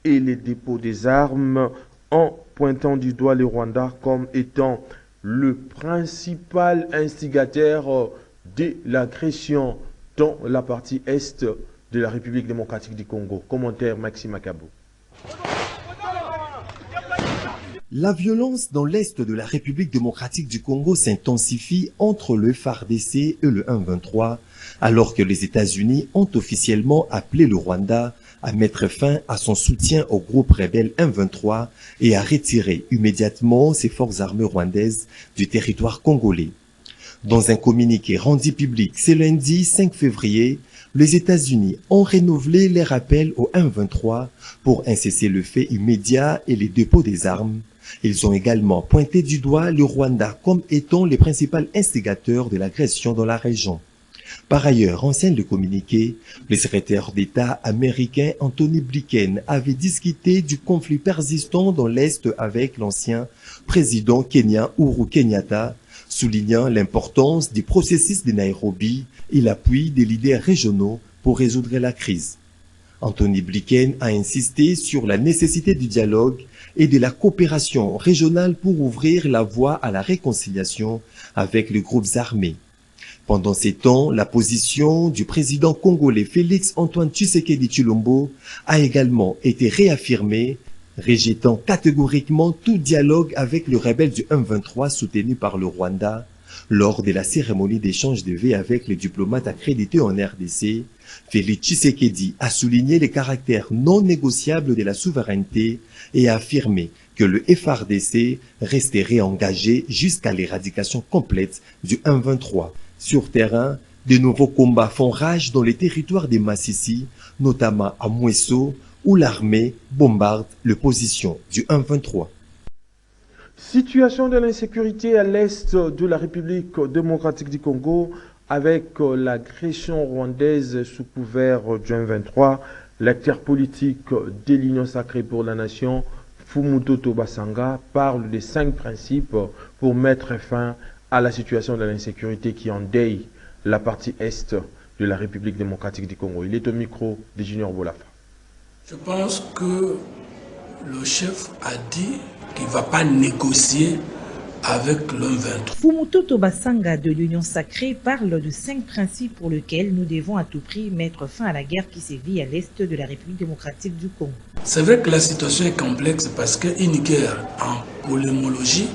et les dépôts des armes en pointant du doigt le Rwanda comme étant le principal instigateur de l'agression dans la partie est de la République démocratique du Congo. Commentaire Maxime Akabo. La violence dans l'est de la République démocratique du Congo s'intensifie entre le FARDC et le M23, alors que les États-Unis ont officiellement appelé le Rwanda à mettre fin à son soutien au groupe rebelle M23 et à retirer immédiatement ses forces armées rwandaises du territoire congolais. Dans un communiqué rendu public ce lundi 5 février, les États-Unis ont renouvelé les rappels au M23 pour un cessez-le-feu immédiat et les dépôts des armes. Ils ont également pointé du doigt le Rwanda comme étant le principal instigateur de l'agression dans la région. Par ailleurs, enseigne le communiqué, le secrétaire d'État américain Anthony Blinken avait discuté du conflit persistant dans l'Est avec l'ancien président kenyan Uhuru Kenyatta, soulignant l'importance du processus de Nairobi et l'appui des leaders régionaux pour résoudre la crise. Anthony Blinken a insisté sur la nécessité du dialogue et de la coopération régionale pour ouvrir la voie à la réconciliation avec les groupes armés. Pendant ces temps, la position du président congolais Félix Antoine Tshisekedi Tshilombo a également été réaffirmée, rejetant catégoriquement tout dialogue avec le rebelle du M23 soutenu par le Rwanda lors de la cérémonie d'échange de vœux avec les diplomates accrédités en RDC. Félix Tshisekedi a souligné les caractères non négociables de la souveraineté et a affirmé que le FARDC resterait engagé jusqu'à l'éradication complète du M23. Sur terrain, de nouveaux combats font rage dans les territoires des Massissi, notamment à Mweso, où l'armée bombarde les positions du M23. Situation de l'insécurité à l'est de la République démocratique du Congo avec l'agression rwandaise sous couvert du M23. L'acteur politique de l'Union sacrée pour la nation, Fumutoto Basanga, parle des 5 principes pour mettre fin à la situation de l'insécurité qui endeuille la partie est de la République démocratique du Congo. Il est au micro de Junior Bolafa. Je pense que le chef a dit qu'il ne va pas négocier avec le 23. Fumutoto Basanga de l'Union sacrée parle de 5 principes pour lesquels nous devons à tout prix mettre fin à la guerre qui sévit à l'est de la République démocratique du Congo. C'est vrai que la situation est complexe parce qu'une guerre en polémologie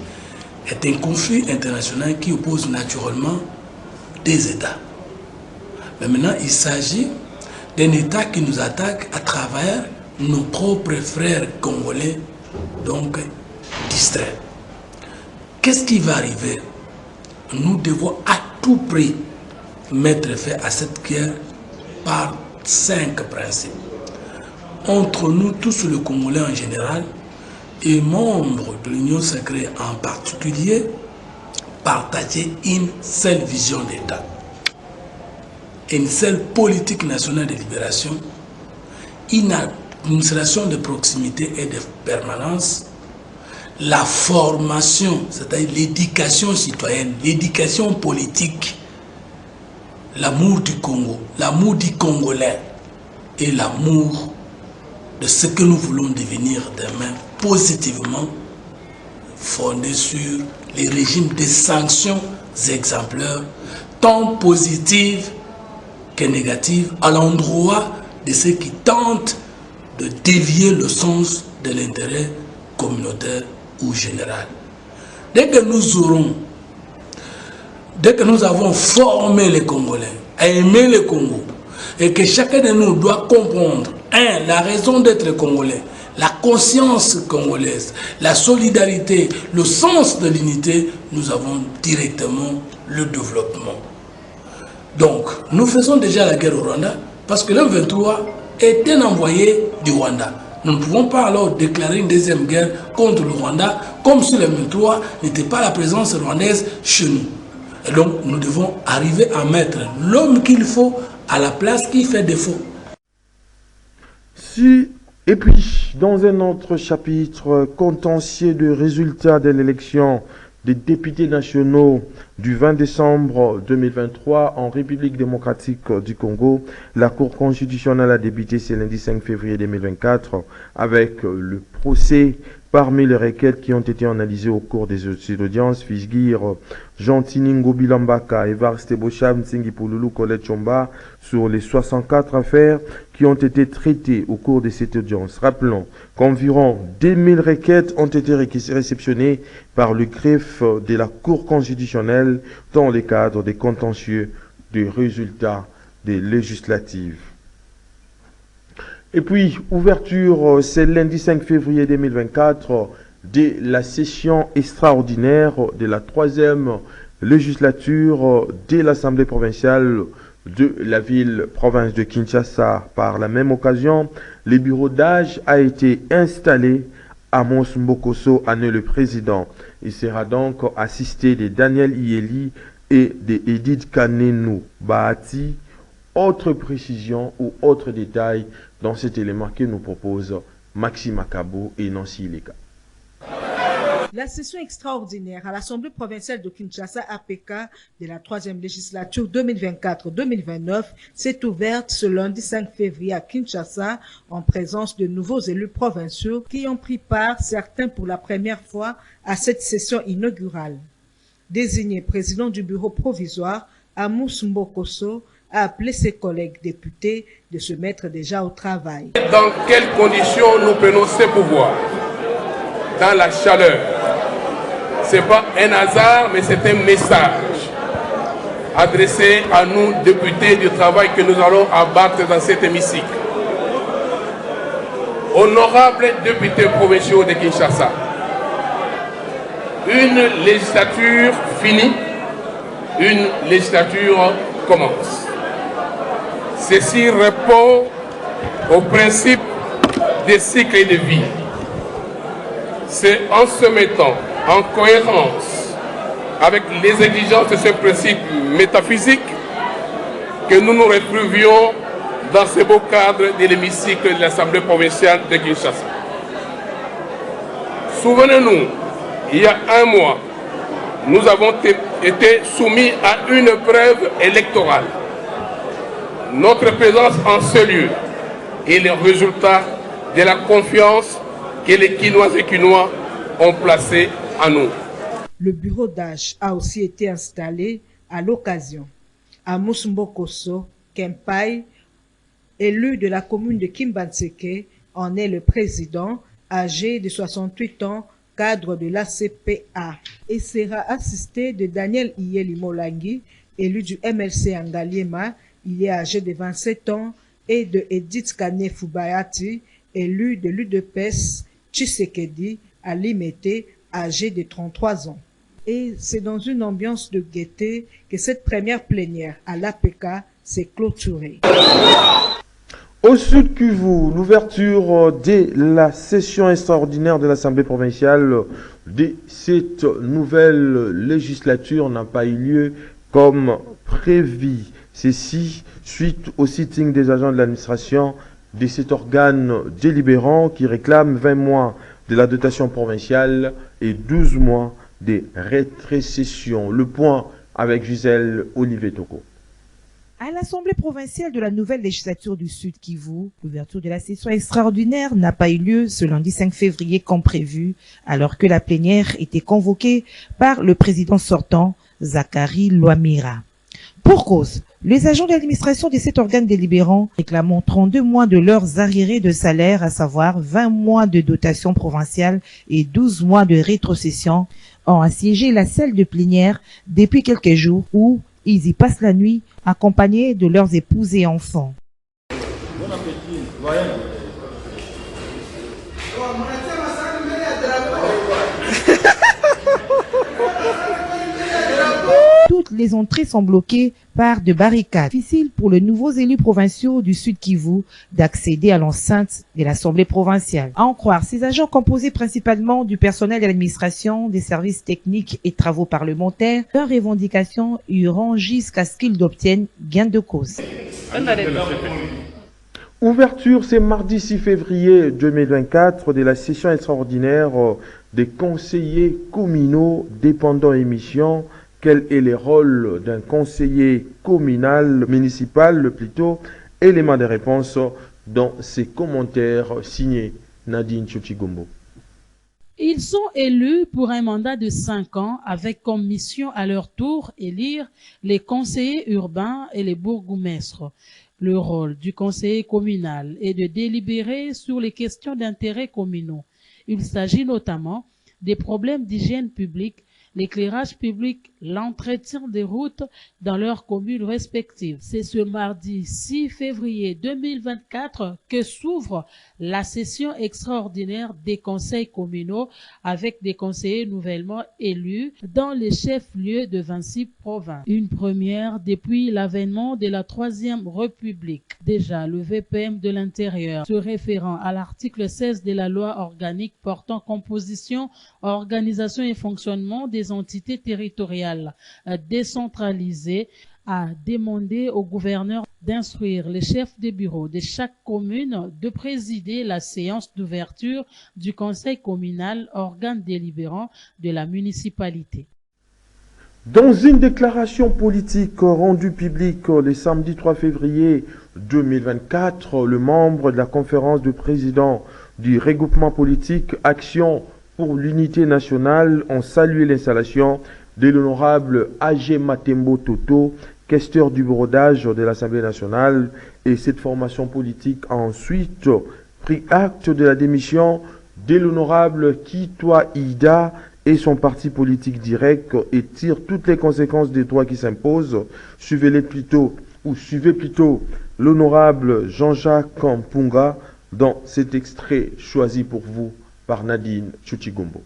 est un conflit international qui oppose naturellement des États. Mais maintenant, il s'agit d'un État qui nous attaque à travers nos propres frères congolais, donc distraits. Qu'est-ce qui va arriver? Nous devons à tout prix mettre fin à cette guerre par 5 principes. Entre nous tous, le Congolais en général, et membres de l'Union sacrée en particulier, partager une seule vision d'État, une seule politique nationale de libération, une administration de proximité et de permanence, la formation, c'est-à-dire l'éducation citoyenne, l'éducation politique, l'amour du Congo, l'amour du Congolais et l'amour de ce que nous voulons devenir demain positivement, fondé sur les régimes de sanctions exemplaires, tant positives que négatives, à l'endroit de ceux qui tentent de dévier le sens de l'intérêt communautaire ou général. Dès que nous avons formé les Congolais à aimer le Congo, et que chacun de nous doit comprendre, la raison d'être congolais, la conscience congolaise, la solidarité, le sens de l'unité, nous avons directement le développement. Donc, nous faisons déjà la guerre au Rwanda parce que le 23 est un envoyé du Rwanda. Nous ne pouvons pas alors déclarer une deuxième guerre contre le Rwanda comme si le 23 n'était pas la présence rwandaise chez nous. Et donc, nous devons arriver à mettre l'homme qu'il faut à la place qui fait défaut. Et puis, dans un autre chapitre, contentieux de résultats de l'élection des députés nationaux du 20 décembre 2023 en République démocratique du Congo, la Cour constitutionnelle a débuté ce lundi 5 février 2024 avec le procès. Parmi les requêtes qui ont été analysées au cours des audiences figurent Jean Tiningo Bilambaka, Evariste Bocham, Nsingi Pouloulou, Colette Chomba sur les 64 affaires qui ont été traitées au cours de cette audience. Rappelons qu'environ 2000 requêtes ont été réceptionnées par le greffe de la Cour constitutionnelle dans le cadre des contentieux des résultats des législatives. Et puis, ouverture, c'est lundi 5 février 2024 de la session extraordinaire de la 3e législature de l'Assemblée provinciale de la ville-province de Kinshasa. Par la même occasion, le bureau d'âge a été installé à Amos Mbokoso, Ané le président. Il sera donc assisté de Daniel Ieli et de Edith Kanenou Bahati. Autre précision ou autre détail dans cet élément que nous propose Maxime Akabo et Nancy Ileka. La session extraordinaire à l'Assemblée provinciale de Kinshasa APK de la 3e législature 2024-2029 s'est ouverte ce lundi 5 février à Kinshasa en présence de nouveaux élus provinciaux qui ont pris part, certains pour la première fois, à cette session inaugurale. Désigné président du bureau provisoire, Amos Mbokoso a appelé ses collègues députés de se mettre déjà au travail. Dans quelles conditions nous prenons ces pouvoirs? Dans la chaleur. Ce n'est pas un hasard, mais c'est un message adressé à nous, députés, du travail que nous allons abattre dans cet hémicycle. Honorables députés provinciaux de Kinshasa, une législature finie, une législature commence. Ceci répond au principe des cycles de vie. C'est en se mettant en cohérence avec les exigences de ce principe métaphysique que nous nous retrouvions dans ce beau cadre de l'hémicycle de l'Assemblée provinciale de Kinshasa. Souvenez-nous, il y a un mois, nous avons été soumis à une preuve électorale. Notre présence en ce lieu est le résultat de la confiance que les Kinoises et Kinois ont placée en nous. Le bureau d'âge a aussi été installé à l'occasion. Amos Mbokoso Kempai, élu de la commune de Kimbanseke, en est le président, âgé de 68 ans, cadre de l'ACPA, et sera assisté de Daniel Ieli Molangi, élu du MLC Angaliema. Il est âgé de 27 ans, et de Edith Kane Fubayati, élu de l'UDPS Tshisekedi à Limete, âgé de 33 ans. Et c'est dans une ambiance de gaieté que cette première plénière à l'APK s'est clôturée. Au Sud Kivu, l'ouverture de la session extraordinaire de l'Assemblée provinciale de cette nouvelle législature n'a pas eu lieu comme prévu. Ceci suite au sitting des agents de l'administration de cet organe délibérant qui réclame 20 mois de la dotation provinciale et 12 mois de rétrocession. Le point avec Gisèle Olivier Toko. À l'Assemblée provinciale de la nouvelle législature du Sud Kivu, l'ouverture de la session extraordinaire n'a pas eu lieu ce lundi 5 février comme prévu, alors que la plénière était convoquée par le président sortant, Zachary Loamira. Pour cause, les agents d'administration de cet organe délibérant réclamant 32 mois de leurs arriérés de salaire, à savoir 20 mois de dotation provinciale et 12 mois de rétrocession, ont assiégé la salle de plénière depuis quelques jours où ils y passent la nuit accompagnés de leurs épouses et enfants. Bon appétit, voyons. Toutes les entrées sont bloquées par de barricades. Difficile pour les nouveaux élus provinciaux du Sud Kivu d'accéder à l'enceinte de l'Assemblée provinciale. À en croire, ces agents composés principalement du personnel de l'administration, des services techniques et travaux parlementaires, leurs revendications iront jusqu'à ce qu'ils obtiennent gain de cause. Ouverture, c'est mardi 6 février 2024 de la session extraordinaire des conseillers communaux dépendants et missions. Quel est le rôle d'un conseiller communal, municipal plutôt? Élément de réponse dans ces commentaires signés Nadine Tchouchigombo. Ils sont élus pour un mandat de 5 ans avec comme mission à leur tour élire les conseillers urbains et les bourgmestres. Le rôle du conseiller communal est de délibérer sur les questions d'intérêt communaux. Il s'agit notamment des problèmes d'hygiène publique, l'éclairage public, l'entretien des routes dans leurs communes respectives. C'est ce mardi 6 février 2024 que s'ouvre la session extraordinaire des conseils communaux avec des conseillers nouvellement élus dans les chefs-lieux de 26 provinces. Une première depuis l'avènement de la Troisième République. Déjà, le VPM de l'Intérieur, se référant à l'article 16 de la loi organique portant composition, organisation et fonctionnement des entités territoriales décentralisées, a demandé au gouverneur d'instruire les chefs de bureau de chaque commune de présider la séance d'ouverture du conseil communal, organe délibérant de la municipalité. Dans une déclaration politique rendue publique le samedi 3 février 2024, le membre de la conférence de présidents du regroupement politique Action pour l'unité nationale ont salué l'installation de l'honorable A.G. Matembo Toto, questeur du bureau d'âge de l'Assemblée nationale, et cette formation politique a ensuite pris acte de la démission de l'honorable Kitwa Ida et son parti politique direct et tire toutes les conséquences des droits qui s'imposent. Suivez plutôt l'honorable Jean-Jacques Kampunga dans cet extrait choisi pour vous par Nadine Tchouchigombo.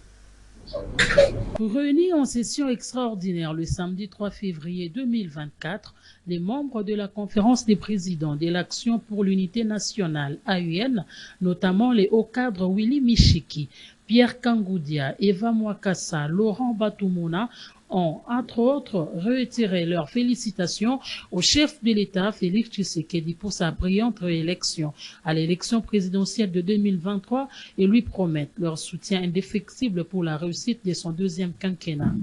Réunis en session extraordinaire le samedi 3 février 2024, les membres de la conférence des présidents de l'Action pour l'unité nationale AUN, notamment les hauts cadres Willy Michiki, Pierre Kangoudia, Eva Mwakassa, Laurent Batoumona, ont, entre autres, retiré leurs félicitations au chef de l'État, Félix Tshisekedi, pour sa brillante réélection à l'élection présidentielle de 2023 et lui promettent leur soutien indéfectible pour la réussite de son deuxième quinquennat.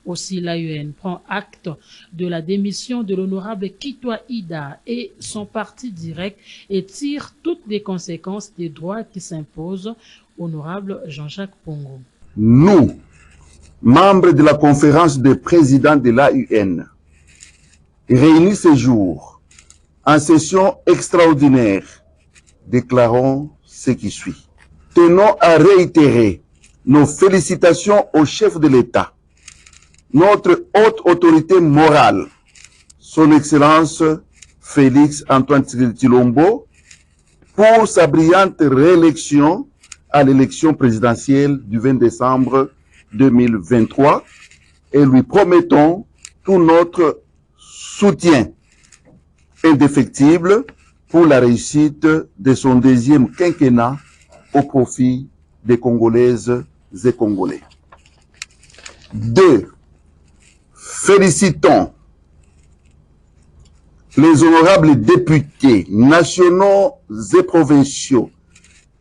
Aussi, l'AUN prend acte de la démission de l'honorable Kitwa Ida et son parti direct et tire toutes les conséquences des droits qui s'imposent. Honorable Jean-Jacques Pongo. Nous, membres de la conférence des présidents de l'AUN, réunis ce jour en session extraordinaire, déclarons ce qui suit. Tenons à réitérer nos félicitations au chef de l'État, notre haute autorité morale, son Excellence Félix Antoine Tshilombo, pour sa brillante réélection à l'élection présidentielle du 20 décembre 2023 et lui promettons tout notre soutien indéfectible pour la réussite de son deuxième quinquennat au profit des Congolaises et Congolais. 2. Félicitons les honorables députés nationaux et provinciaux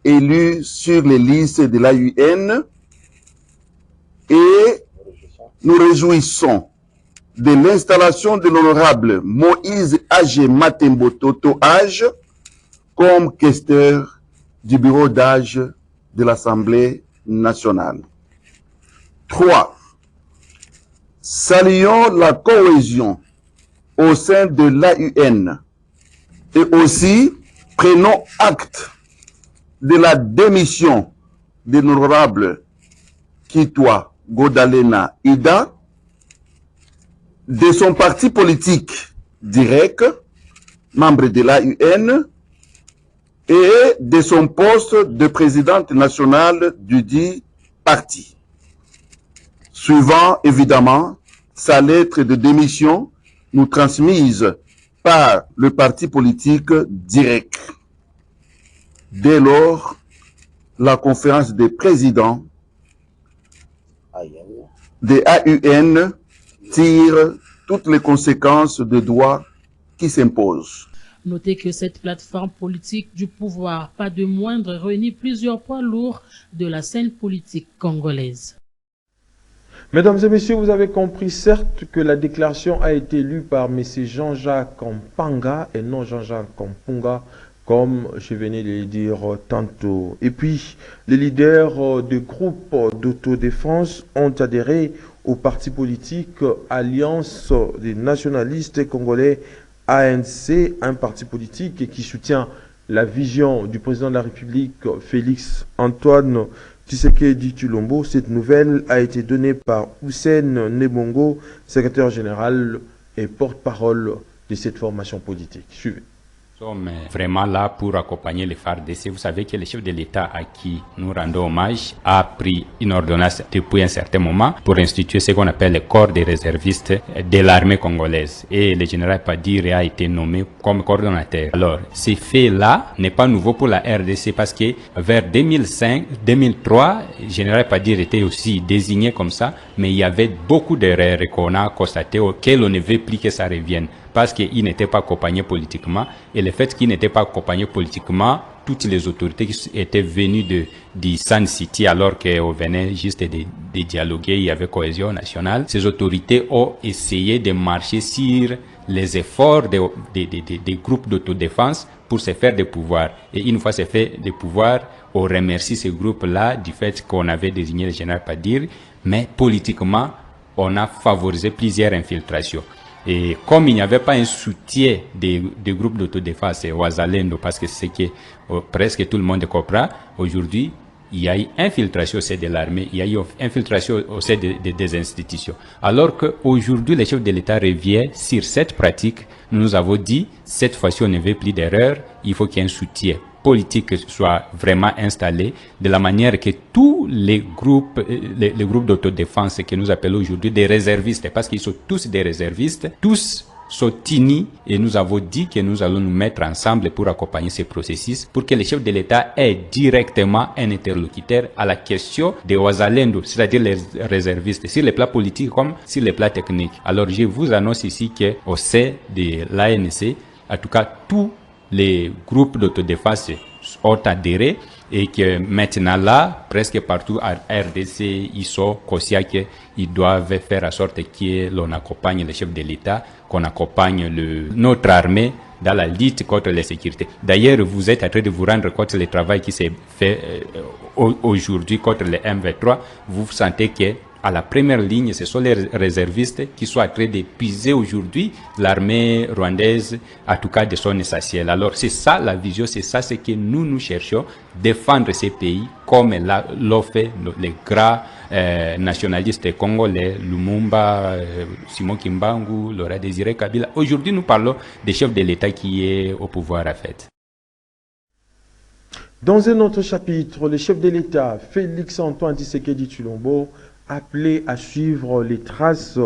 élus sur les listes de l'AUN et nous réjouissons de l'installation de l'honorable Moïse A.G. Matembo Toto Age comme questeur du bureau d'âge de l'Assemblée nationale. 3. Saluons la cohésion au sein de l'AUN et aussi prenons acte de la démission de l'honorable Kitwa Godalena Ida, de son parti politique direct, membre de l'AUN, et de son poste de présidente nationale du dit parti. Suivant évidemment sa lettre de démission nous transmise par le parti politique direct. Dès lors, la conférence des présidents des AUN tire toutes les conséquences de droits qui s'imposent. Notez que cette plateforme politique du pouvoir, pas de moindre, réunit plusieurs poids lourds de la scène politique congolaise. Mesdames et messieurs, vous avez compris certes que la déclaration a été lue par M. Jean-Jacques Kampanga et non Jean-Jacques Kampunga, comme je venais de le dire tantôt. Et puis, les leaders de groupes d'autodéfense ont adhéré au parti politique Alliance des nationalistes congolais, ANC, un parti politique qui soutient la vision du président de la République, Félix Antoine Tshisekedi Tshilombo. Cette nouvelle a été donnée par Hussein Nebongo, secrétaire général et porte-parole de cette formation politique. Suivez. Nous sommes vraiment là pour accompagner les FARDC. Vous savez que le chef de l'État à qui nous rendons hommage a pris une ordonnance depuis un certain moment pour instituer ce qu'on appelle le corps des réservistes de l'armée congolaise. Et le général Padire a été nommé comme coordonnateur. Alors, ce fait-là n'est pas nouveau pour la RDC parce que vers 2005-2003, le général Padire était aussi désigné comme ça, mais il y avait beaucoup d'erreurs qu'on a constatées auxquelles on ne veut plus que ça revienne. Parce qu'il n'était pas accompagné politiquement. Et le fait qu'il n'était pas accompagné politiquement, toutes les autorités qui étaient venues de Sun City, alors qu'on venait juste de dialoguer, il y avait cohésion nationale, ces autorités ont essayé de marcher sur les efforts des groupes d'autodéfense pour se faire des pouvoirs. Et une fois se fait des pouvoirs, on remercie ces groupes-là du fait qu'on avait désigné le général Padire, mais politiquement, on a favorisé plusieurs infiltrations. Et comme il n'y avait pas un soutien des groupes d'autodéfense et Ouazalendo, parce que c'est que presque tout le monde comprend, aujourd'hui, il y a eu infiltration au sein de l'armée, il y a eu infiltration au sein des institutions. Alors qu'aujourd'hui, le chef de l'État revient sur cette pratique, nous avons dit, cette fois-ci, on ne veut plus d'erreur, il faut qu'il y ait un soutien politique soit vraiment installé de la manière que tous les groupes d'autodéfense que nous appelons aujourd'hui des réservistes, parce qu'ils sont tous des réservistes, tous sont unis et nous avons dit que nous allons nous mettre ensemble pour accompagner ce processus pour que le chef de l'État ait directement un interlocuteur à la question des Ouazalendo, c'est-à-dire les réservistes, sur les plans politiques comme sur les plans techniques. Alors je vous annonce ici qu'au sein de l'ANC, en tout cas tous les groupes d'autodéfense ont adhéré et que maintenant là, presque partout à RDC, ils sont conscients qu'ils doivent faire en sorte que l'on accompagne le chef de l'État, qu'on accompagne notre armée dans la lutte contre la sécurité. D'ailleurs, vous êtes en train de vous rendre compte du travail qui s'est fait aujourd'hui contre le M23. Vous sentez que à la première ligne, ce sont les réservistes qui sont en train d'épuiser aujourd'hui l'armée rwandaise, en tout cas de son essentiel. Alors c'est ça la vision, c'est ça ce que nous cherchons, défendre ces pays comme l'ont fait les grands nationalistes congolais, Lumumba, Simon Kimbangu, Laurent Désiré Kabila. Aujourd'hui, nous parlons des chefs de l'État qui est au pouvoir en fait. Dans un autre chapitre, le chef de l'État, Félix Antoine Tshisekedi Tshilombo, appelé à suivre les traces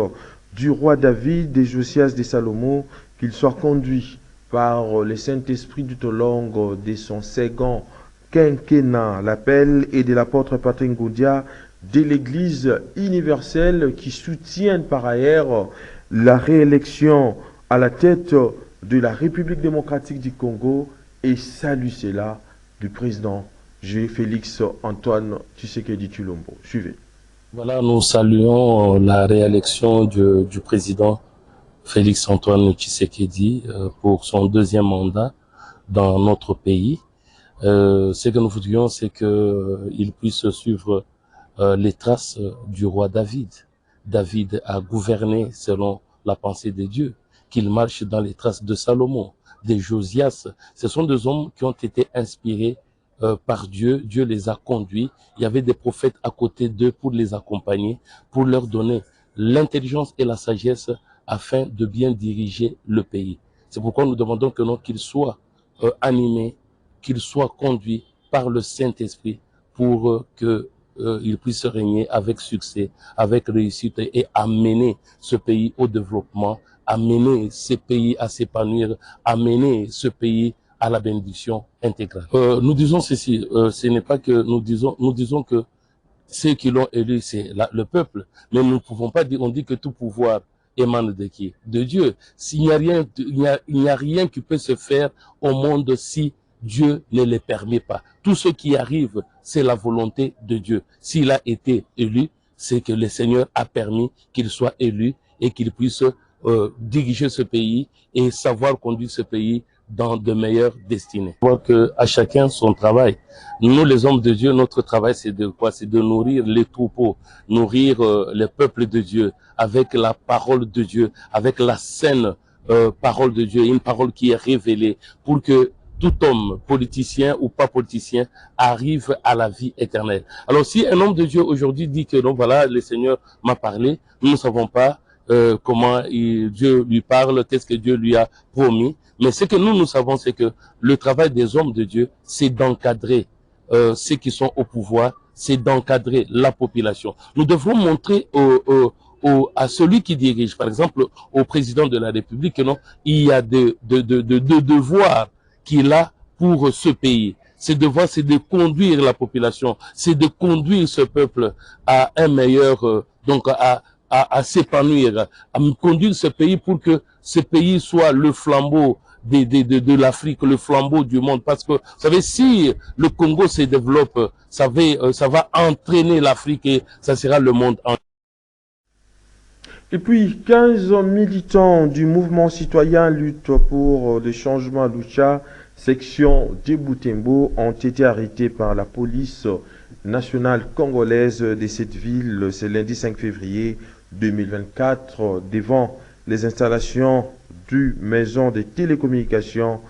du roi David et Josias de Salomon, qu'il soit conduit par le Saint-Esprit tout au long de son second quinquennat. L'appel est de l'apôtre Patrick Ngoudia de l'Église universelle qui soutient par ailleurs la réélection à la tête de la République démocratique du Congo et salue cela du président Félix Antoine Tshisekedi Tshilombo. Suivez. Voilà, nous saluons la réélection du président Félix Antoine Tshisekedi pour son deuxième mandat dans notre pays. Ce que nous voudrions, c'est qu'il puisse suivre les traces du roi David. David a gouverné selon la pensée de Dieu, qu'il marche dans les traces de Salomon, de Josias. Ce sont des hommes qui ont été inspirés par Dieu. Dieu les a conduits. Il y avait des prophètes à côté d'eux pour les accompagner, pour leur donner l'intelligence et la sagesse afin de bien diriger le pays. C'est pourquoi nous demandons qu'ils soient animés, qu'ils soient conduits par le Saint-Esprit pour qu'ils puissent régner avec succès, avec réussite et amener ce pays au développement, amener ce pays à s'épanouir, amener ce pays à la bénédiction intégrale. Nous disons ceci, ce n'est pas que nous disons que ceux qui l'ont élu, c'est le peuple, mais nous ne pouvons pas dire, on dit que tout pouvoir émanent de qui? De Dieu. Il n'y a rien qui peut se faire au monde si Dieu ne les permet pas. Tout ce qui arrive, c'est la volonté de Dieu. S'il a été élu, c'est que le Seigneur a permis qu'il soit élu et qu'il puisse diriger ce pays et savoir conduire ce pays dans de meilleures destinées. Je vois que à chacun son travail. Nous, les hommes de Dieu, notre travail, c'est de quoi? C'est de nourrir les troupeaux, nourrir le peuple de Dieu avec la parole de Dieu, avec la saine parole de Dieu, une parole qui est révélée pour que tout homme, politicien ou pas politicien, arrive à la vie éternelle. Alors, si un homme de Dieu aujourd'hui dit que non, voilà, le Seigneur m'a parlé, nous ne savons pas comment Dieu lui parle, qu'est-ce que Dieu lui a promis. Mais ce que nous savons, c'est que le travail des hommes de Dieu, c'est d'encadrer ceux qui sont au pouvoir, c'est d'encadrer la population. Nous devons montrer à celui qui dirige, par exemple au président de la République, que non, il y a de devoirs qu'il a pour ce pays. Ces devoirs, c'est de conduire la population, c'est de conduire ce peuple à un meilleur, donc à s'épanouir, à conduire ce pays pour que ce pays soit le flambeau de l'Afrique, le flambeau du monde. Parce que, vous savez, si le Congo se développe, ça va entraîner l'Afrique et ça sera le monde entier. Et puis, 15 militants du mouvement citoyen Lutte pour le changement à Lucha, section de Butembo, ont été arrêtés par la police nationale congolaise de cette ville ce lundi 5 février 2024 devant les installations du maison de télécommunications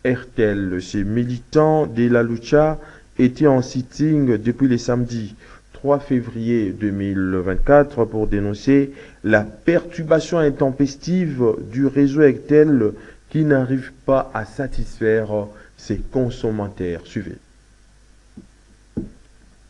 RTL. Ces militants de la Lucha étaient en sitting depuis le samedi 3 février 2024 pour dénoncer la perturbation intempestive du réseau RTL qui n'arrive pas à satisfaire ses consommateurs. Suivez.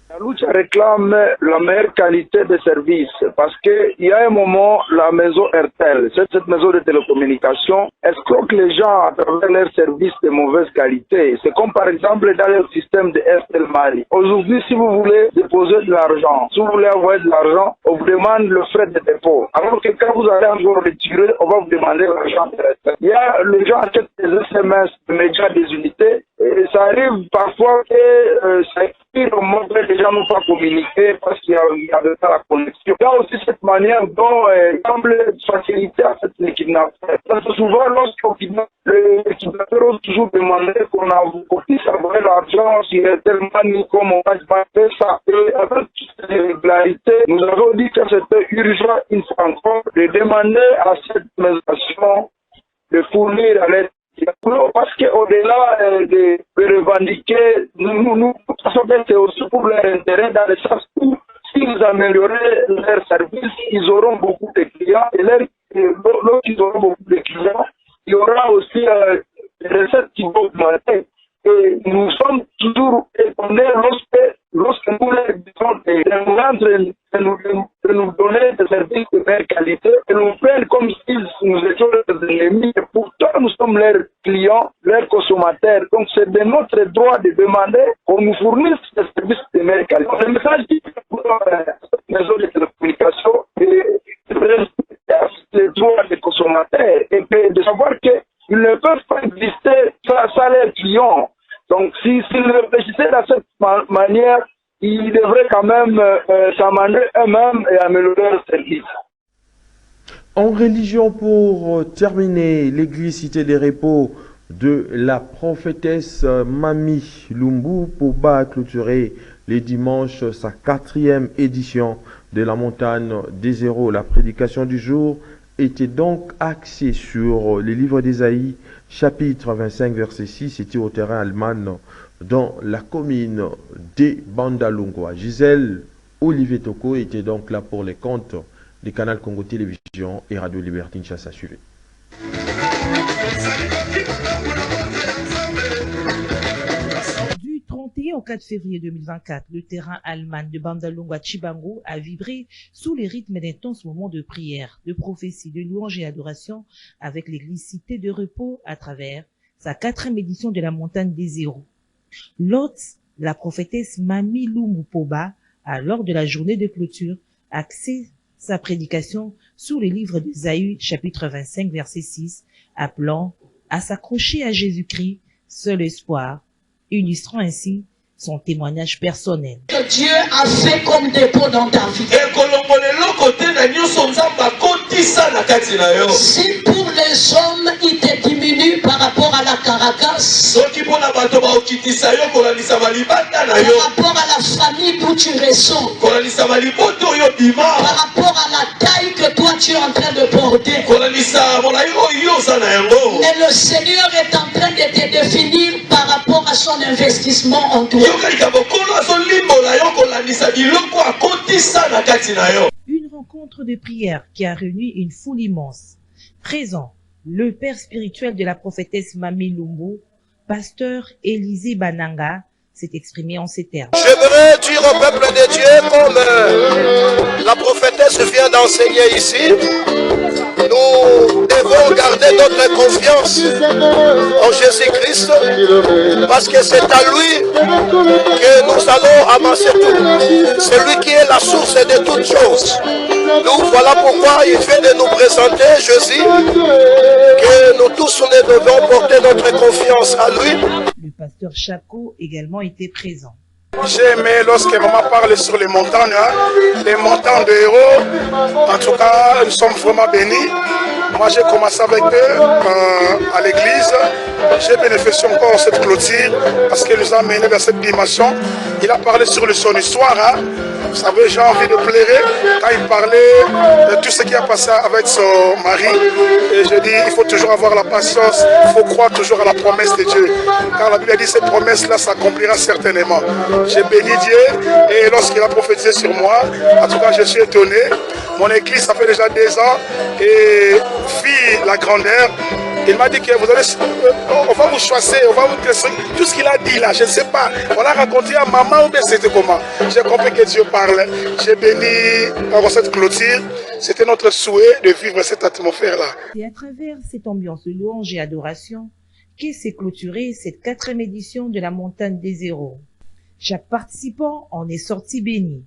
La Lucha réclame la meilleure qualité de service parce qu'il y a un moment, la maison RTL, cette maison de télécommunications, escroque les gens à travers leurs services de mauvaise qualité. C'est comme par exemple dans le système de RTL Mali. Aujourd'hui, si vous voulez déposer de l'argent, si vous voulez envoyer de l'argent, on vous demande le frais de dépôt. Alors que quand vous allez encore retirer, on va vous demander l'argent de RTL. Il y a les gens achètent des SMS de médias des unités et ça arrive parfois que ça expire au moment où les gens n'ont pas communiqué parce qu'il y avait pas la connexion. Il y a aussi cette manière dont semble faciliter à cette kidnappeur. Parce que souvent, lorsqu'on kidnappe, les kidnappeurs ont toujours demandé qu'on puisse avoir l'argent sur tellement comme on va faire ça. Et avec toutes ces régularités, nous avons dit que c'était urgent une fois encore de demander à cette maison de fournir à l'aide. Parce qu'au-delà de revendiquer, nous pensons que c'est aussi pour leur intérêt dans le sens où s'ils amélioreraient leur service, ils auront beaucoup de clients et lorsqu'ils auront beaucoup de clients, il y aura aussi des recettes qui vont augmenter. Et nous sommes toujours étonnés lorsque nous les disons de nous donner des services de meilleure qualité et nous prennent comme si nous étions leurs ennemis. Et pourtant, nous sommes leurs clients, leurs consommateurs. Donc, c'est de notre droit de demander qu'on nous fournisse des services de meilleure qualité. Le message qui est pour les maisons de télécommunications est de respecter les droits des consommateurs et de savoir qu'ils ne peuvent pas exister sans leurs clients. Donc, s'ils réfléchissaient de cette manière, ils devraient quand même s'amender eux-mêmes et améliorer leur service. En religion, pour terminer, l'église Cité des Repos de la prophétesse Mami Lumbu Poba a clôturé les dimanches sa 4e édition de la montagne des Zéros. La prédication du jour était donc axée sur les livres d'Ésaïe, chapitre 25, verset 6, c'était au terrain allemand dans la commune de Bandalungwa. Gisèle Olivier Toko était donc là pour les comptes des canaux Congo Télévision et Radio Liberté Kinshasa. Suivez. Du 31 au 4 février 2024, le terrain allemand de Bandalungwa Chibango a vibré sous les rythmes d'intenses moments de prière, de prophétie, de louange et d'adoration avec l'église Cité de Repos à travers sa 4e édition de la montagne des Zéros. L'hôte, la prophétesse Mami Lumbu Poba, a lors de la journée de clôture, axé sa prédication sous le livre d'Ésaïe, chapitre 25, verset 6, appelant à s'accrocher à Jésus-Christ, seul espoir, illustrant ainsi son témoignage personnel. Que Dieu a fait comme dépôt dans ta vie. Si pour les hommes il te diminue par rapport à la caracasse, par rapport à la famille d'où tu ressens, par rapport à la taille que toi tu es en train de porter, mais le Seigneur est en train de te définir par rapport à son investissement en toi. Une rencontre de prière qui a réuni une foule immense. Présent, le père spirituel de la prophétesse Mami Lumbu, pasteur Élisée Bananga, s'est exprimé en ces termes. J'aimerais dire au peuple de Dieu, comme la prophétesse vient d'enseigner ici, nous devons garder notre confiance en Jésus-Christ, parce que c'est à lui que nous allons amasser tout. C'est lui qui est la source de toutes choses. Nous voilà pourquoi il fait de nous présenter Jésus, que nous tous nous devons porter notre confiance à lui. Le pasteur Chaco également était présent. J'ai aimé lorsque maman parle sur les montagnes, les montagnes de héros. En tout cas, nous sommes vraiment bénis. Moi, j'ai commencé avec eux à l'église. J'ai bénéficié encore de cette clôture parce qu'il nous a amené vers cette dimension. Il a parlé sur son histoire. Vous savez, j'ai envie de pleurer quand il parlait de tout ce qui a passé avec son mari. Et je dis, il faut toujours avoir la patience, il faut croire toujours à la promesse de Dieu. Car la Bible a dit, cette promesse-là s'accomplira certainement. J'ai béni Dieu et lorsqu'il a prophétisé sur moi, en tout cas, je suis étonné. Mon église, ça fait déjà 2 ans et fille la grandeur. Il m'a dit que vous allez, on va vous choisir, on va vous tester. Tout ce qu'il a dit là, je ne sais pas. On l'a raconté à maman ou bien c'était comment. J'ai compris que Dieu parle. J'ai béni dans cette clôture. C'était notre souhait de vivre cette atmosphère-là. Et à travers cette ambiance de louange et adoration, qu'est s'est clôturée cette 4e édition de la Montagne des Héros. Chaque participant en est sorti béni.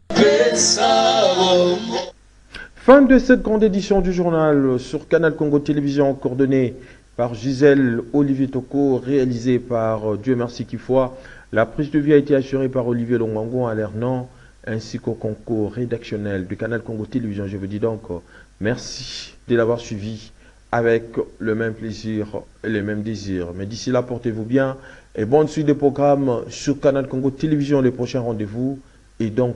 Fin de cette grande édition du journal sur Canal Congo Télévision, coordonnée par Gisèle Olivier Toko, réalisée par Dieu merci Kifoua. La prise de vue a été assurée par Olivier Longango à l'Ernan, ainsi qu'au concours rédactionnel du Canal Congo Télévision. Je vous dis donc merci de l'avoir suivi avec le même plaisir et le même désir. Mais d'ici là, portez-vous bien et bonne suite des programmes sur Canal Congo Télévision. Les prochains rendez-vous et donc